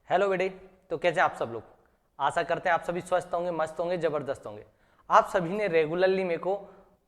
Hello बेटे। तो कैसे आप सब लोग? आशा करते हैं आप सभी स्वस्थ होंगे, मस्त होंगे, जबरदस्त होंगे। आप सभी ने रेगुलरली मेरे को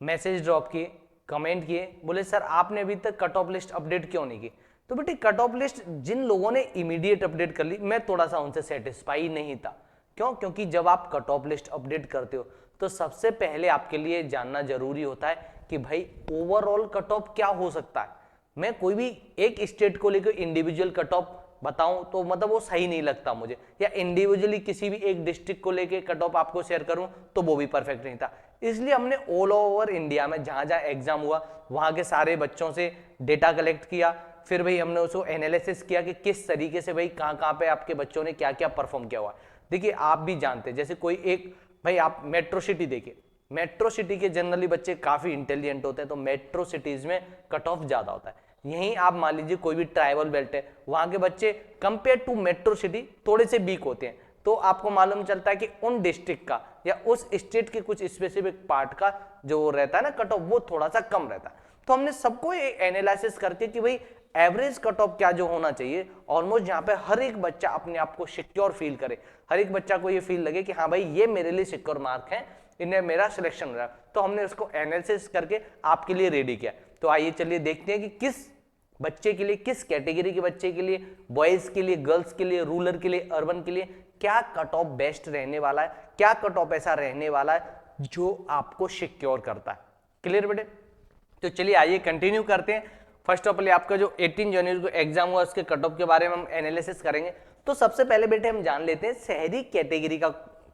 मैसेज ड्रॉप किए, कमेंट किए, बोले सर आपने अभी तक कट ऑफ लिस्ट अपडेट क्यों नहीं की। तो बेटे कट ऑफ लिस्ट जिन लोगों ने इमीडिएट अपडेट कर ली, मैं थोड़ा सा उनसे सेटिस्फाई नहीं था। क्यों? क्योंकि जब आप कट ऑफ लिस्ट अपडेट करते हो तो सबसे पहले आपके लिए जानना जरूरी होता है कि भाई ओवरऑल कट ऑफ क्या हो सकता है। मैं कोई भी एक स्टेट को लेकर इंडिविजुअल कट ऑफ बताऊं तो मतलब वो सही नहीं लगता मुझे, या इंडिविजुअली किसी भी एक डिस्ट्रिक्ट को लेके कट ऑफ आपको शेयर करूं तो वो भी परफेक्ट नहीं था। इसलिए हमने ऑल ओवर इंडिया में जहां जहां एग्जाम हुआ वहां के सारे बच्चों से डेटा कलेक्ट किया, फिर भाई हमने उसको एनालिसिस किया कि किस तरीके से भाई कहां कहां पे आपके बच्चों ने क्या क्या परफॉर्म किया हुआ। देखिए आप भी जानते हैं, जैसे कोई एक भाई आप मेट्रो सिटी देखिए, मेट्रो सिटी के जनरली बच्चे काफी इंटेलिजेंट होते हैं, तो मेट्रो सिटीज में कट ऑफ ज्यादा होता है। यहीं आप मान लीजिए कोई भी ट्राइबल बेल्ट है, वहां के बच्चे कंपेयर टू मेट्रो सिटी थोड़े से वीक होते हैं, तो आपको मालूम चलता है कि उन डिस्ट्रिक्ट का या उस स्टेट के कुछ स्पेसिफिक पार्ट का जो रहता है ना कट ऑफ, वो थोड़ा सा कम रहता है। तो हमने सबको एनालिसिस करके कि भाई एवरेज कट ऑफ क्या जो होना चाहिए, ऑलमोस्ट जहां पे हर एक बच्चा अपने आप को सिक्योर फील करे, हर एक बच्चा को ये फील लगे कि हाँ भाई ये मेरे लिए सिक्योर मार्क है, इन्हें मेरा सिलेक्शन हो रहा है, तो हमने उसको एनालिसिस करके आपके लिए रेडी किया। तो आइए चलिए देखते हैं कि किस बच्चे के लिए, किस कैटेगरी के बच्चे के लिए, बॉयज के लिए, गर्ल्स के लिए, रूरल के लिए, अर्बन के लिए क्या कट ऑफ बेस्ट रहने वाला है, क्या कट ऑफ ऐसा रहने वाला है जो आपको सिक्योर करता है। क्लियर बेटे? तो चलिए आइए कंटिन्यू करते हैं। फर्स्ट ऑफ ऑल आपका जो 18 जनवरी को एग्जाम हुआ उसके कट ऑफ के बारे में हम एनालिसिस करेंगे। तो सबसे पहले बेटे हम जान लेते हैं शहरी कैटेगरी का,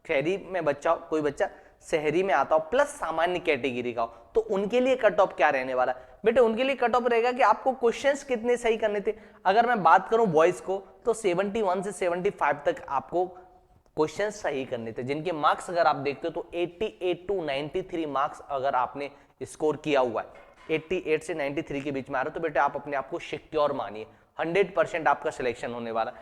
शहरी में बच्चा हो, कोई बच्चा शहरी में आता हो प्लस सामान्य कैटेगरी का हो, तो उनके लिए कट ऑफ क्या रहने वाला है। बेटे उनके लिए कट ऑफ रहेगा कि आपको क्वेश्चंस कितने सही करने थे। अगर मैं बात करूं बॉयज को तो 71 से 75 तक आपको क्वेश्चन सही करने थे, जिनके मार्क्स अगर आप देखते हो तो 88 टू 93 मार्क्स अगर आपने स्कोर किया हुआ है, 88 से 93 के बीच में आ रहा हो, तो बेटे आप अपने आप को सिक्योर मानिए, 100% आपका सिलेक्शन होने वाला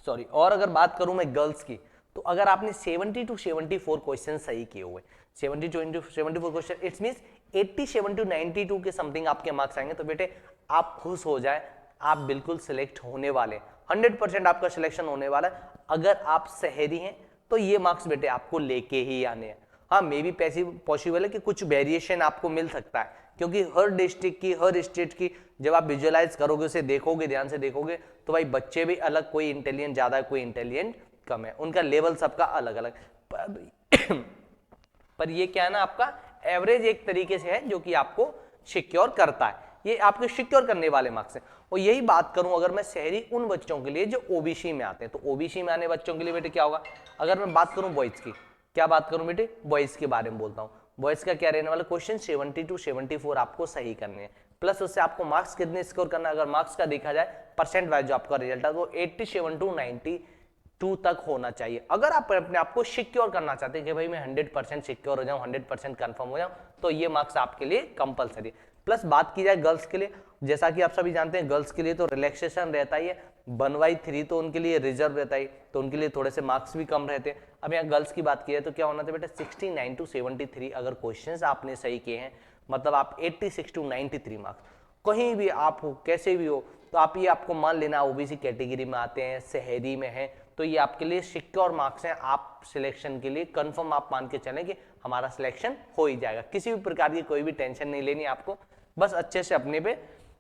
सॉरी। और अगर बात करूं मैं गर्ल्स की, तो अगर आपने 70 टू 74 क्वेश्चन सही किए हुए, 70 to 74 question, it's means 87 to 92 के समथिंग आपके मार्क्स आएंगे, तो बेटे आप खुश हो जाए, आप बिल्कुल सिलेक्ट होने वाले, 100% आपका सिलेक्शन होने वाला है। अगर आप शहरी हैं तो ये मार्क्स बेटे आपको लेके ही आने हैं। हाँ मे भी पॉसिबल है कि कुछ वेरिएशन आपको मिल सकता है, क्योंकि हर डिस्ट्रिक्ट की, हर स्टेट की जब आप विजुअलाइज करोगे, उसे देखोगे, ध्यान से देखोगे, तो भाई बच्चे भी अलग, कोई इंटेलिजेंट ज्यादा है, कोई इंटेलिजेंट कम है, उनका लेवल सबका अलग अलग। पर ये क्या है ना, आपका एवरेज एक तरीके से है जो कि आपको सिक्योर करता है, ये आपके सिक्योर करने वाले मार्क्स हैं। और यही बात करूं अगर मैं शहरी उन बच्चों के लिए जो ओबीसी में आते हैं, तो ओबीसी में आने बच्चों के लिए बेटे क्या होगा। अगर मैं बात करूं बॉयज की, क्या बात करूं बेटे, बॉयज के बारे में बोलता हूं। बॉयज का क्या रहने वाला, क्वेश्चन 70 टू 74 आपको सही करने हैं, प्लस उससे आपको मार्क्स कितने स्कोर करना है। अगर मार्क्स का देखा जाए परसेंट वाइज जो आपका रिजल्ट है, वो 87 टू 92 तक होना चाहिए। अगर आप अपने आप को सिक्योर करना चाहते हैं कि भाई मैं 100% सिक्योर हो जाऊं, 100% कंफर्म हो जाऊं, तो ये मार्क्स आपके लिए कंपलसरी है। प्लस बात की जाए गर्ल्स के लिए, जैसा कि आप सभी जानते हैं गर्ल्स के लिए तो रिलैक्सेशन रहता ही है, 1/3 तो उनके लिए रिजर्व रहता है, तो उनके लिए थोड़े से मार्क्स भी कम रहते हैं। अब यहाँ गर्ल्स की बात की है तो क्या होना था बेटा, 69 टू 73 अगर क्वेश्चंस आपने सही किए हैं, मतलब आप 86 टू 93 मार्क्स, कहीं भी आप हो, कैसे भी हो, तो आप ये आपको मान लेना ओबीसी कैटेगरी में आते हैं, शहरी में हैं, तो ये आपके लिए सिक्योर मार्क्स हैं। आप सिलेक्शन के लिए कंफर्म आप मान के चलें कि हमारा सिलेक्शन हो ही जाएगा, किसी भी प्रकार की कोई भी टेंशन नहीं लेनी आपको, बस अच्छे से अपने पे,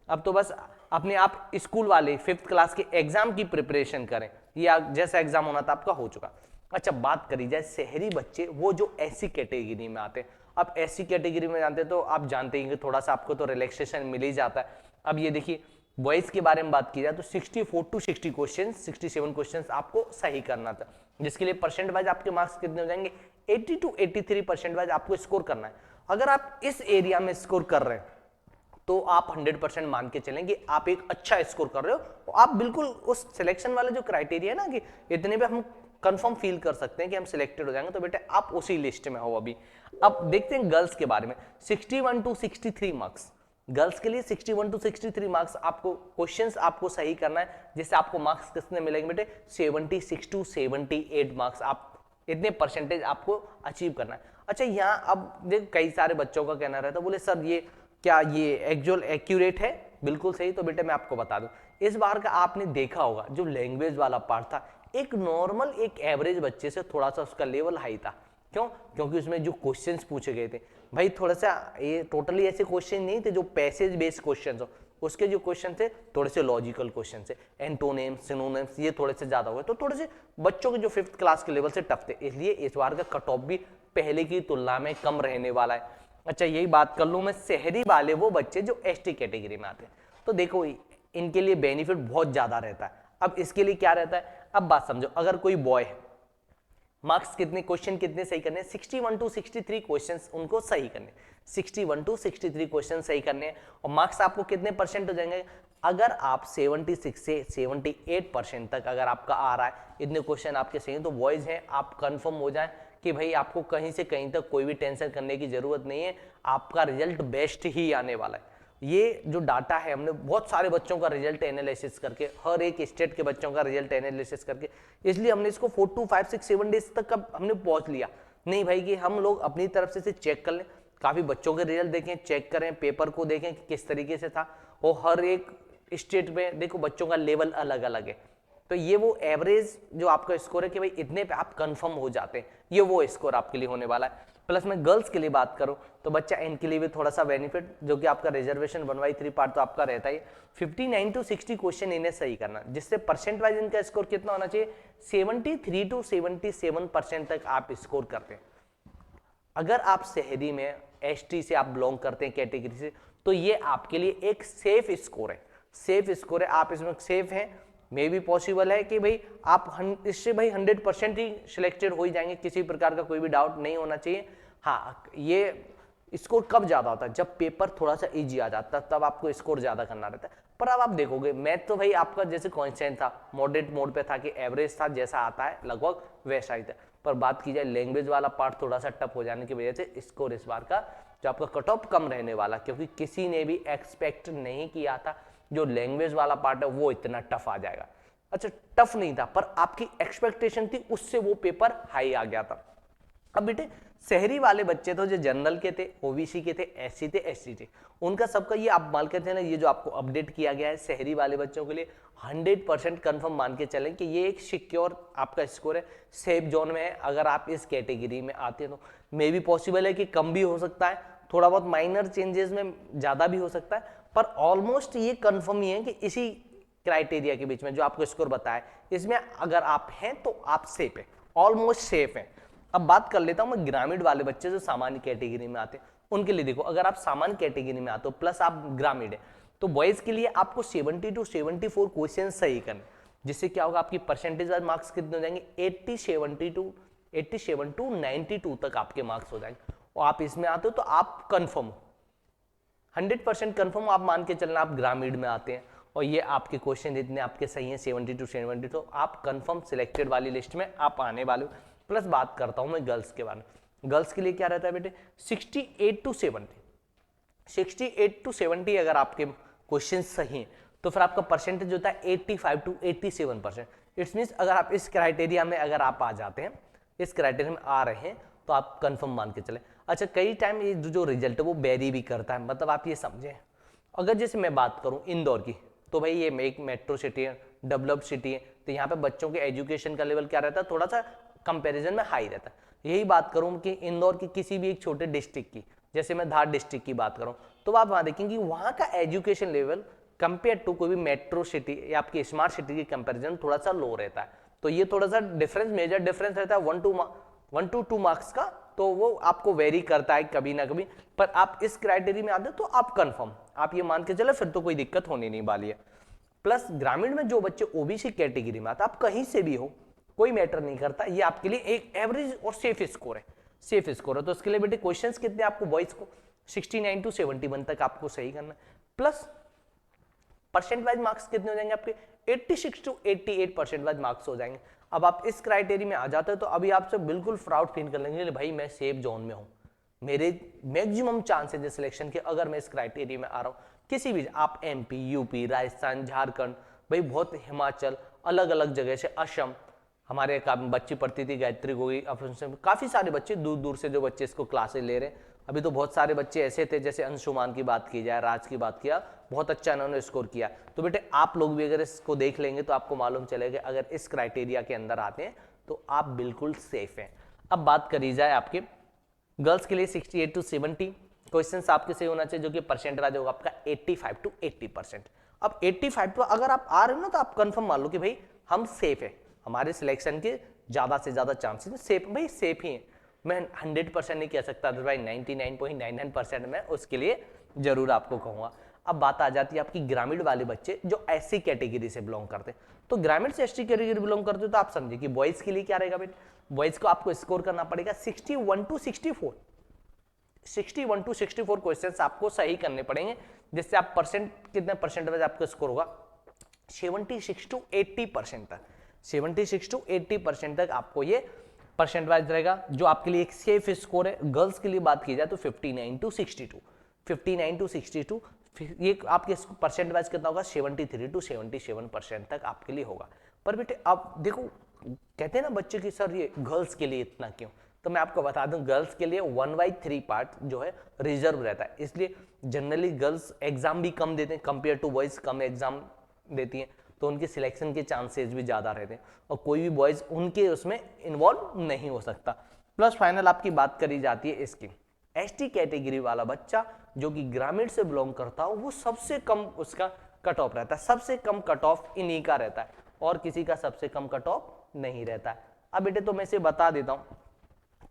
अब तो बस अपने आप स्कूल वाले 5th क्लास के एग्जाम की प्रिपरेशन करें, ये जैसा एग्जाम होना था आपका हो चुका। अच्छा बात करी जाए शहरी बच्चे, वो जो ऐसी कैटेगरी में आते हैं, अब ऐसी कैटेगरी में जानते तो आप जानते हैं कि थोड़ा सा आपको तो रिलैक्सेशन मिल ही जाता है। अब ये देखिए बॉयज के बारे में बात की जाए तो 64 टू 60 क्वेश्चन, 67 क्वेश्चन आपको सही करना था, जिसके लिए परसेंट वाइज आपके मार्क्स कितने हो जाएंगे, 80 टू 83% वाइज आपको स्कोर करना है। अगर आप इस एरिया में स्कोर कर रहे हैं तो आप 100% मान के चलें कि आप एक अच्छा स्कोर कर रहे हो, तो आप बिल्कुल उस सिलेक्शन वाला जो क्राइटेरिया है ना कि इतने पे हम कंफर्म फील कर सकते हैं कि हम सिलेक्टेड हो जाएंगे, तो बेटे आप उसी लिस्ट में हो अभी। अब देखते हैं गर्ल्स के बारे में, 61 टू 63 मार्क्स गर्ल्स के लिए, 61 टू 63 मार्क्स आपको क्वेश्चंस आपको सही करना है, जिससे आपको मार्क्स कितने मिलेंगे बेटे, 76 टू 78 मार्क्स, आप इतने परसेंटेज आपको अचीव करना है। अच्छा यहाँ अब देख कई सारे बच्चों का कहना रहता है, बोले सर ये क्या ये एक्चुअल एक्यूरेट है, बिल्कुल सही, तो बेटे मैं आपको बता दूं, इस बार का आपने देखा होगा जो लैंग्वेज वाला पार्ट था, एक नॉर्मल एक एवरेज बच्चे से थोड़ा सा उसका लेवल हाई था। क्यों? क्योंकि उसमें जो क्वेश्चंस पूछे गए थे भाई थोड़ा सा ये टोटली ऐसे क्वेश्चन नहीं थे जो पैसेज बेस्ड क्वेश्चन हो, उसके जो क्वेश्चन थे थोड़े से लॉजिकल क्वेश्चन थे, एंटोनिम्स सिनोनिम्स ये थोड़े से ज्यादा हुए, तो थोड़े से बच्चों के जो 5th क्लास के लेवल से टफ थे, इसलिए इस बार का कट ऑफ भी पहले की तुलना में कम रहने वाला है। अच्छा यही बात कर लूं मैं, शहरी वाले वो बच्चे जो एसटी कैटेगरी में आते हैं, तो देखो इनके लिए बेनिफिट बहुत ज्यादा रहता है। अब इसके लिए क्या रहता है, अब बात समझो, अगर कोई बॉय है, मार्क्स कितने क्वेश्चन कितने सही करने, 61 टू 63 क्वेश्चंस उनको सही करने, 61 टू 63 क्वेश्चन सही करने हैं, और मार्क्स आपको कितने परसेंट हो जाएंगे, अगर आप 76 से 78% तक अगर आपका आ रहा है, इतने क्वेश्चन आपके सही हैं, तो बॉयज हैं आप कंफर्म हो जाए कि भाई आपको कहीं से कहीं तक कोई भी टेंशन करने की जरूरत नहीं है, आपका रिजल्ट बेस्ट ही आने वाला है। ये जो डाटा है हमने बहुत सारे बच्चों का रिजल्ट एनालिसिस करके, हर एक स्टेट के बच्चों का रिजल्ट एनालिसिस करके, इसलिए हमने इसको 4 to 5 6 7 डेज तक का हमने पहुंच लिया। नहीं भाई कि हम लोग अपनी तरफ से चेक कर लें, काफी बच्चों के रिजल्ट देखें, चेक करें, पेपर को देखें कि किस तरीके से था, और हर एक स्टेट में देखो बच्चों का लेवल अलग अलग है, तो ये वो एवरेज जो आपका स्कोर है कि भाई इतने पे आप कंफर्म हो जाते हैं, ये वो स्कोर आपके लिए होने वाला है। प्लस मैं गर्ल्स के लिए बात करूं तो बच्चा इनके लिए भी थोड़ा सा बेनिफिट, जो कि आपका रिजर्वेशन 1/3 पार्ट तो आपका रहता है, 59 to 60 क्वेश्चन इन्हें सही करना, जिससे परसेंट वाइज इनका स्कोर कितना होना चाहिए, 73 to 77% तक आप स्कोर करते हैं। अगर आप शहरी में एसटी से आप बिलोंग करते हैं कैटेगरी से, तो ये आपके लिए एक सेफ स्कोर है, सेफ स्कोर है, आप इसमें सेफ हैं। मे भी पॉसिबल है कि भाई आप इससे भाई 100% ही सिलेक्टेड हो ही जाएंगे, किसी प्रकार का कोई भी डाउट नहीं होना चाहिए। हाँ ये स्कोर कब ज्यादा होता है, जब पेपर थोड़ा सा इजी आ जाता है, तब आपको स्कोर ज्यादा करना रहता है। पर अब आप देखोगे मैथ तो भाई आपका जैसे कॉन्स्टेंट था, मॉडरेट मोड पे था कि एवरेज था, जैसा आता है लगभग वैसा ही था। पर बात की जाए लैंग्वेज वाला पार्ट थोड़ा सा टफ हो जाने की वजह से स्कोर इस बार का जो आपका कट ऑफ कम रहने वाला, क्योंकि किसी ने भी एक्सपेक्ट नहीं किया था जो लैंग्वेज वाला पार्ट है वो इतना टफ आ जाएगा। अच्छा टफ नहीं था, पर आपकी एक्सपेक्टेशन थी, उससे वो पेपर हाई आ गया था। अब बेटे शहरी वाले बच्चे तो जो जनरल के थे, ओबीसी के थे, एससी थे, एसटी थे, उनका सबका ये आप मान के थे ना, ये जो आपको अपडेट किया गया है शहरी वाले बच्चों के लिए 100% कंफर्म मान के चलें कि ये एक सिक्योर आपका स्कोर है, सेफ जोन में है। अगर आप इस कैटेगरी में आते हैं तो मे भी पॉसिबल है कि कम भी हो सकता है, थोड़ा बहुत माइनर चेंजेस में ज्यादा भी हो सकता है, पर ऑलमोस्ट ये कंफर्म ही है कि इसी क्राइटेरिया के बीच में जो आपको स्कोर बताया, इसमें अगर आप हैं तो आप सेफ है, ऑलमोस्ट सेफ है। अब बात कर लेता हूं मैं ग्रामीण वाले बच्चे जो सामान्य कैटेगरी में आते हैं, उनके लिए देखो, अगर आप सामान्य कैटेगरी में आते हो प्लस आप ग्रामीण है, तो बॉयज के लिए आपको 70 to 74 क्वेश्चन सही करने, जिससे क्या होगा आपकी परसेंटेज वाइज मार्क्स कितने हो जाएंगे, 87 to 92 तक आपके मार्क्स हो जाएंगे। और आप इसमें आते हो तो आप कंफर्म हो, 100% कंफर्म आप मान के चलना, आप ग्रामीण में आते हैं और ये आपके क्वेश्चन इतने आपके सही हैं 70 to 70, तो आप कंफर्म सिलेक्टेड वाली लिस्ट में आप आने वाले हो। प्लस बात करता हूं मैं गर्ल्स के बारे में, गर्ल्स के लिए क्या रहता है बेटे, 68 to 70 अगर आपके क्वेश्चन सही हैं तो फिर आपका परसेंटेज होता है 85 to 87%। इट्स मीन्स अगर आप इस क्राइटेरिया में अगर आप आ जाते हैं, इस क्राइटेरिया में आ रहे हैं, तो आप कंफर्म मान के चले। अच्छा कई टाइम ये जो रिजल्ट है वो वेरी भी करता है, मतलब आप ये समझें, अगर जैसे मैं बात करूं इंदौर की, तो भाई ये एक मेट्रो सिटी है, डेवलप्ड सिटी है, तो यहाँ पे बच्चों के एजुकेशन का लेवल क्या रहता है, थोड़ा सा कंपैरिजन में हाई रहता है। यही बात करूं कि इंदौर की किसी भी एक छोटे डिस्ट्रिक्ट की, जैसे मैं धार डिस्ट्रिक्ट की बात करूं, तो आप वहां देखेंगे वहां का एजुकेशन लेवल कंपेयर टू कोई भी मेट्रो सिटी या आपकी स्मार्ट सिटी की कंपेरिजन थोड़ा सा लो रहता है। तो ये थोड़ा सा डिफरेंस, मेजर डिफरेंस रहता है 1 to 2 मार्क्स का, तो वो आपको वेरी करता है कभी ना कभी, पर आप इस क्राइटेरिया में आते तो आप कंफर्म, आप ये मान के चले फिर तो कोई दिक्कत होने नहीं वाली है। प्लस ग्रामीण में जो बच्चे ओबीसी कैटेगरी में आते, आप कहीं से भी हो, कोई मैटर नहीं करता, ये आपके लिए एक एवरेज और सेफ स्कोर है, सेफ स्कोर है। तो इसके लिए बेटे क्वेश्चंस कितने आपको बॉयज को 69 to 71 तक आपको सही करना है। प्लस परसेंट वाइज मार्क्स कितने हो जाएंगे आपके, 86 to 88% वाइज मार्क्स हो जाएंगे। अब आप इस क्राइटेरिया में आ जाते हो तो अभी आपसे बिल्कुल प्राउड फील कर लेंगे, भाई मैं सेफ जोन में हूं, मेरे मैक्सिमम चांसेस है सिलेक्शन के, अगर मैं इस क्राइटेरिया में आ रहा हूं। किसी भी आप एमपी, यूपी, राजस्थान, झारखंड, भाई बहुत हिमाचल, अलग अलग जगह से, असम, हमारे बच्ची पढ़ती थी गायत्री गोगी, काफी सारे बच्चे दूर दूर से जो बच्चे इसको क्लासेस ले रहे हैं, अभी तो बहुत सारे बच्चे ऐसे थे, जैसे अंशुमान की बात की जाए, राज की बात किया, बहुत अच्छा इन्होंने स्कोर किया। तो बेटे आप लोग भी अगर इसको देख लेंगे तो आपको मालूम चलेगा अगर इस क्राइटेरिया के अंदर आते हैं तो आप बिल्कुल सेफ हैं। अब बात करी जाए आपके गर्ल्स के लिए 68 to 70 क्वेश्चन आपके सही होना चाहिए, जो कि परसेंट वाइज होगा आपका 85 to 80%। अब 85 पर अगर आप आ रहे हो ना तो आप कंफर्म मान लो कि भाई हम सेफ है, हमारे सिलेक्शन के ज्यादा से ज्यादा चांसेस सेफ, भाई सेफ ही है। मैं 100% नहीं कह सकता भाई 99.99% में उसके लिए जरूर आपको कहूंगा। अब बात आ जाती है आपकी ग्रामीण वाले बच्चे जो एससी कैटेगरी से बिलोंग करते हैं। तो ग्रामीण से एसटी कैटेगरी बिलोंग करते हो तो आप समझिए कि बॉयज के लिए क्या रहेगा बेटा, बॉयज को आपको स्कोर करना पड़ेगा 61 to 64, 61 to 64 क्वेश्चंस आपको सही करने पड़ेंगे, जिससे आप परसेंट कितने परसेंटेज आपका स्कोर होगा 76 to 80% तक, 76 to 80% तक आपको ये परसेंट वाइज रहेगा, जो आपके लिए एक सेफ स्कोर है। गर्ल्स के लिए बात की जाए तो 59 to 62, 59 to 62 ये आपके परसेंट वाइज कितना होगा 73 to 77% तक आपके लिए होगा। पर बेटे अब देखो कहते हैं ना बच्चे की सर ये गर्ल्स के लिए इतना क्यों, तो मैं आपको बता दूं गर्ल्स के लिए 1/3 पार्ट जो है रिजर्व रहता है, इसलिए जनरली गर्ल्स एग्जाम भी कम देते हैं कंपेयर टू बॉयज, कम एग्जाम देती हैं तो उनके सिलेक्शन के चांसेस भी ज्यादा रहते हैं और कोई भी बॉयज उनके उसमें इन्वॉल्व नहीं हो सकता। प्लस फाइनल आपकी बात करी जाती है इसकी एसटी कैटेगरी वाला बच्चा जो कि ग्रामीण से बिलोंग करता हो वो सबसे कम उसका कट ऑफ रहता है, सबसे कम कट ऑफ इन्हीं का रहता है और किसी का सबसे कम कट ऑफ नहीं रहता है। अब बेटे तो मैं इसे बता देता हूं,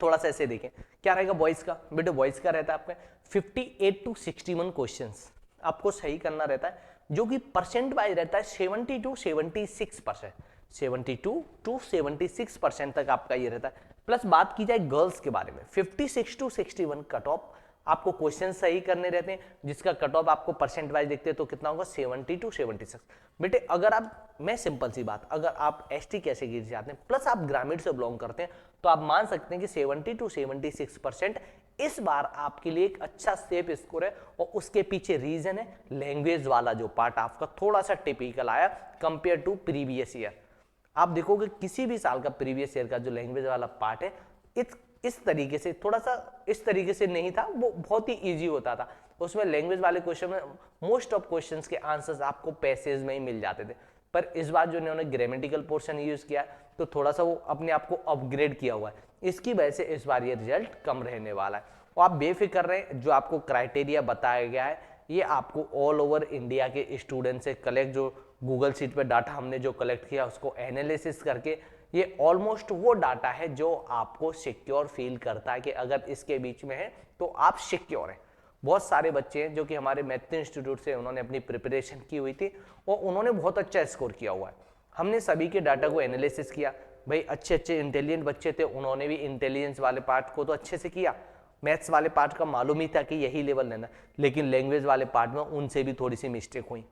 थोड़ा सा ऐसे देखें क्या रहेगा बॉयज का, बेटे बॉयज का रहता है आपका 58 to 61 क्वेश्चंस आपको सही करना रहता है, जो कि परसेंट वाइज रहता है 70 to 76%, 72 to 76% तक आपका ये रहता है। प्लस बात की जाए गर्ल्स के बारे में 56 to 61 कट ऑफ आपको क्वेश्चन सही करने रहते हैं, जिसका कट ऑफ आपको परसेंट वाइज देखते हैं तो कितना होगा 70 to 76। बेटे अगर आप, मैं सिंपल सी बात, अगर आप एसटी कैटेगरी से आते हैं प्लस आप ग्रामीण से बिलोंग करते हैं तो आप मान सकते हैं कि 70 to 76% इस बार आपके लिए एक अच्छा सेफ स्कोर है। और उसके पीछे रीजन है लैंग्वेज वाला जो पार्ट आपका थोड़ा सा टिपिकल आया कंपेयर टू प्रीवियस ईयर। आप देखोगे किसी भी साल का प्रीवियस ईयर का जो लैंग्वेज वाला पार्ट है इस तरीके से, थोड़ा सा इस तरीके से नहीं था, वो बहुत ही इजी होता था। उसमें लैंग्वेज वाले क्वेश्चन में मोस्ट ऑफ क्वेश्चंस के आंसर्स आपको पैसेज में ही मिल जाते थे, पर इस बार जो इन्होंने ग्रामेटिकल पोर्शन यूज किया तो थोड़ा सा वो अपने आप को अपग्रेड किया हुआ है, इसकी वजह से इस बार ये रिजल्ट कम रहने वाला है। और आप बेफिक्र रहें, जो आपको क्राइटेरिया बताया गया है ये आपको ऑल ओवर इंडिया के स्टूडेंट से कलेक्ट, जो गूगल शीट पे डाटा हमने जो कलेक्ट किया उसको एनालिसिस करके ये ऑलमोस्ट वो डाटा है जो आपको सिक्योर फील करता है कि अगर इसके बीच में है तो आप सिक्योर हैं। बहुत सारे बच्चे हैं जो कि हमारे मैथ इंस्टीट्यूट से उन्होंने अपनी प्रिपरेशन की हुई थी और उन्होंने बहुत अच्छा स्कोर किया हुआ है। हमने सभी के डाटा को एनालिसिस किया, भाई अच्छे अच्छे इंटेलिजेंट बच्चे थे, उन्होंने भी इंटेलिजेंस वाले पार्ट को तो अच्छे से किया, मैथ्स वाले पार्ट का मालूम ही था कि यही लेवल लेना, लेकिन लैंग्वेज वाले पार्ट में उनसे भी थोड़ी सी मिस्टेक हुई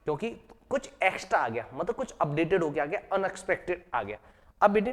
क्योंकि कुछ एक्स्ट्रा आ गया, मतलब कुछ अपडेटेड हो गया, अनएक्सपेक्टेड आ गया। अब बेटे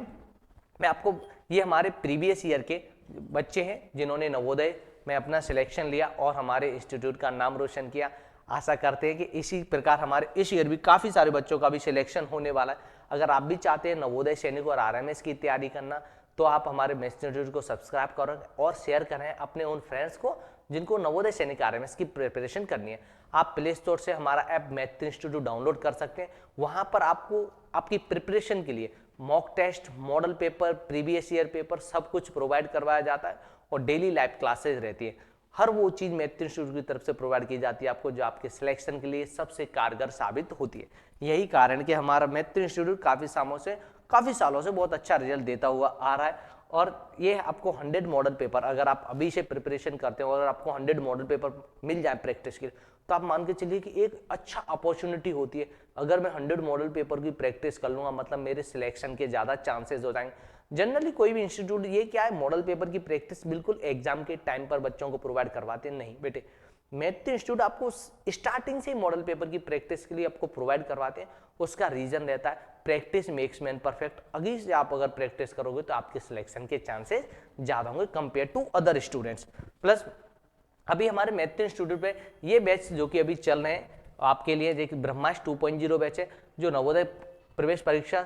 मैं आपको, ये हमारे प्रीवियस ईयर के बच्चे हैं जिन्होंने नवोदय में अपना सिलेक्शन लिया और हमारे इंस्टीट्यूट का नाम रोशन किया। आशा करते हैं कि इसी प्रकार हमारे इस ईयर भी काफ़ी सारे बच्चों का भी सिलेक्शन होने वाला है। अगर आप भी चाहते हैं नवोदय सैनिक और आरएमएस की तैयारी करना तो आप हमारे मैथ इंस्टीट्यूट को सब्सक्राइब करें और शेयर करें अपने उन फ्रेंड्स को जिनको नवोदय सैनिक आरएमएस की प्रिपरेशन करनी है। आप प्ले स्टोर से हमारा ऐप मैथ इंस्टीट्यूट डाउनलोड कर सकते हैं, वहां पर आपको आपकी प्रिपरेशन के लिए mock test, model paper, previous year paper सब कुछ प्रोवाइड करवाया जाता है और डेली लाइव क्लासेज रहती है। हर वो चीज मैथ इंस्टीट्यूट की तरफ से प्रोवाइड की जाती है आपको जो आपके सिलेक्शन के लिए सबसे कारगर साबित होती है। यही कारण कि हमारा मैथ इंस्टीट्यूट काफी सालों से बहुत अच्छा रिजल्ट देता हुआ आ रहा है और ये आपको 100 मॉडल पेपर, अगर आप अभी से प्रिपरेशन करते हो, अगर आपको 100 मॉडल पेपर मिल जाए प्रैक्टिस के लिए तो आप मान के चलिए कि एक अच्छा अपॉर्चुनिटी होती है। अगर मैं 100 मॉडल पेपर की प्रैक्टिस कर लूंगा मतलब मेरे सिलेक्शन के ज्यादा चांसेस हो जाएंगे। जनरली कोई भी इंस्टीट्यूट ये क्या है, मॉडल पेपर की प्रैक्टिस बिल्कुल एग्जाम के टाइम पर बच्चों को प्रोवाइड करवाते नहीं बेटे। मैथ इंस्टीट्यूट आपको स्टार्टिंग से मॉडल पेपर की प्रैक्टिस के लिए आपको प्रोवाइड करवाते हैं। उसका रीजन रहता है प्रैक्टिस मेक्स मैन परफेक्ट। अभी से आप अगर प्रैक्टिस करोगे तो आपके सिलेक्शन के चांसेस ज्यादा होंगे compare to other students. Plus अभी हमारे मैथ इंस्टीट्यूट पे ये बैच जो कि अभी चल रहे हैं आपके लिए, देखिए ब्रह्मास्त्र 2.0 बैच है जो नवोदय प्रवेश परीक्षा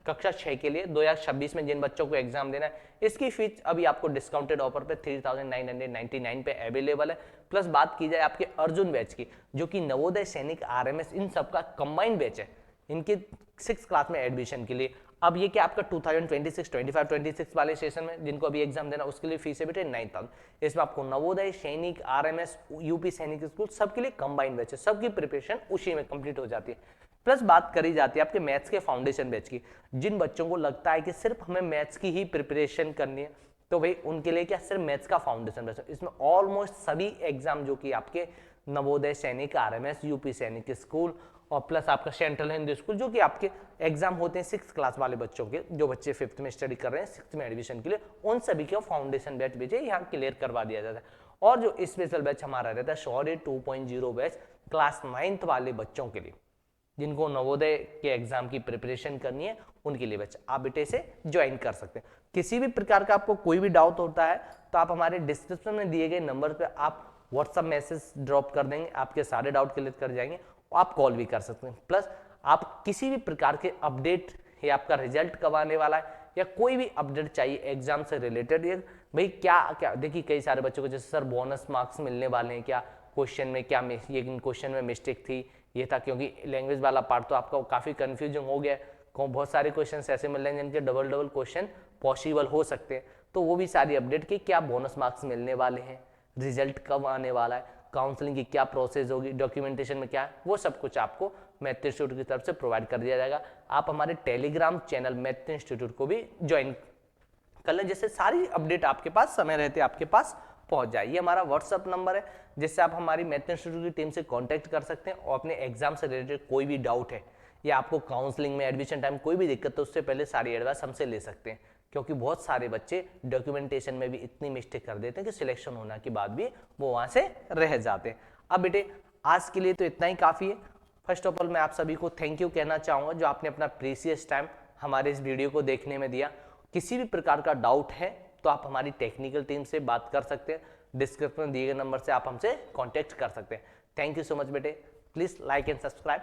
कक्षा 6 के लिए 2026 में जिन बच्चों को एग्जाम देना है, इसकी फीस अभी आपको डिस्काउंटेड ऑफर पे 3999 पे अवेलेबल है। प्लस बात की जाए आपके अर्जुन बैच की, जो कि नवोदय सैनिक आरएमएस इन सब का कंबाइंड बैच है, इनके 6 क्लास में एडमिशन के लिए अब ये कि आपका 2026 25 26 वाले सेशन में जिनको अभी एग्जाम देना उसके लिए फीस है बेटे 9000। इसमें आपको नवोदय सैनिक आरएमएस यूपी सैनिक स्कूल सबके लिए कंबाइंड बैच है, सबकी प्रिपरेशन उसी में कंप्लीट हो जाती है। प्लस बात करी जाती है आपके मैथ्स के फाउंडेशन बैच की, जिन बच्चों को लगता है कि सिर्फ हमें मैथ्स की ही प्रिपरेशन करनी है तो भाई उनके लिए क्या सिर्फ मैथ्स का फाउंडेशन बैच है। इसमें ऑलमोस्ट सभी एग्जाम जो कि आपके नवोदय सैनिक आरएमएस यूपी सैनिक स्कूल और प्लस आपका सेंट्रल हिंदू स्कूल जो कि आपके एग्जाम होते हैं 6 क्लास वाले बच्चों के, जो बच्चे 5th में स्टडी कर रहे हैं 6th में एडमिशन के लिए, उन सभी के फाउंडेशन बैच भेजे यहाँ क्लियर करवा दिया जाता है। और जो स्पेशल बैच हमारा रहता है शौर्य 2.0 बैच क्लास 9th वाले बच्चों के लिए, जिनको नवोदय के एग्जाम की प्रिपरेशन करनी है उनके लिए बैच आप बेटे से ज्वाइन कर सकते हैं। किसी भी प्रकार का आपको कोई भी डाउट होता है तो आप हमारे डिस्क्रिप्शन में दिए गए नंबर पे आप व्हाट्सएप मैसेज ड्रॉप कर देंगे, आपके सारे डाउट क्लियर कर जाएंगे। आप कॉल भी कर सकते हैं। प्लस आप किसी भी प्रकार के अपडेट या आपका रिजल्ट कब आने वाला है या कोई भी अपडेट चाहिए एग्जाम से रिलेटेड, या भाई क्या क्या देखिए कई सारे बच्चों को जैसे सर बोनस मार्क्स मिलने वाले हैं क्या, क्वेश्चन में क्या ये क्वेश्चन में मिस्टेक थी ये था, क्योंकि लैंग्वेज वाला पार्ट तो आपका काफी कंफ्यूजन हो गया है, बहुत सारे क्वेश्चन ऐसे मिल रहे हैं जिनके डबल डबल क्वेश्चन पॉसिबल हो सकते हैं, तो वो भी सारी अपडेट की क्या बोनस मार्क्स मिलने वाले हैं, रिजल्ट कब आने वाला है, काउंसलिंग की क्या प्रोसेस होगी, डॉक्यूमेंटेशन में क्या है, वो सब कुछ आपको मैथ इंस्टीट्यूट की तरफ से प्रोवाइड कर दिया जाएगा। आप हमारे टेलीग्राम चैनल मैथ इंस्टीट्यूट को भी ज्वाइन कर लें, जिससे सारी अपडेट आपके पास समय रहते आपके पास पहुंच जाए। ये हमारा व्हाट्सअप नंबर है जिससे आप हमारी मैथ इंस्टीट्यूट की टीम से कांटेक्ट कर सकते हैं और अपने एग्जाम से रिलेटेड कोई भी डाउट है या आपको काउंसलिंग में एडमिशन टाइम कोई भी दिक्कत है उससे पहले सारी एडवाइस हमसे ले सकते हैं, क्योंकि बहुत सारे बच्चे डॉक्यूमेंटेशन में भी इतनी मिस्टेक कर देते हैं कि सिलेक्शन होने के बाद भी वो वहां से रह जाते हैं। अब बेटे आज के लिए तो इतना ही काफी है। फर्स्ट ऑफ ऑल मैं आप सभी को थैंक यू कहना चाहूंगा जो आपने अपना प्रीसियस टाइम हमारे इस वीडियो को देखने में दिया। किसी भी प्रकार का डाउट है तो आप हमारी टेक्निकल टीम से बात कर सकते हैं, डिस्क्रिप्शन में दिए गए नंबर से आप हमसे कॉन्टेक्ट कर सकते हैं। थैंक यू सो मच बेटे, प्लीज लाइक एंड सब्सक्राइब।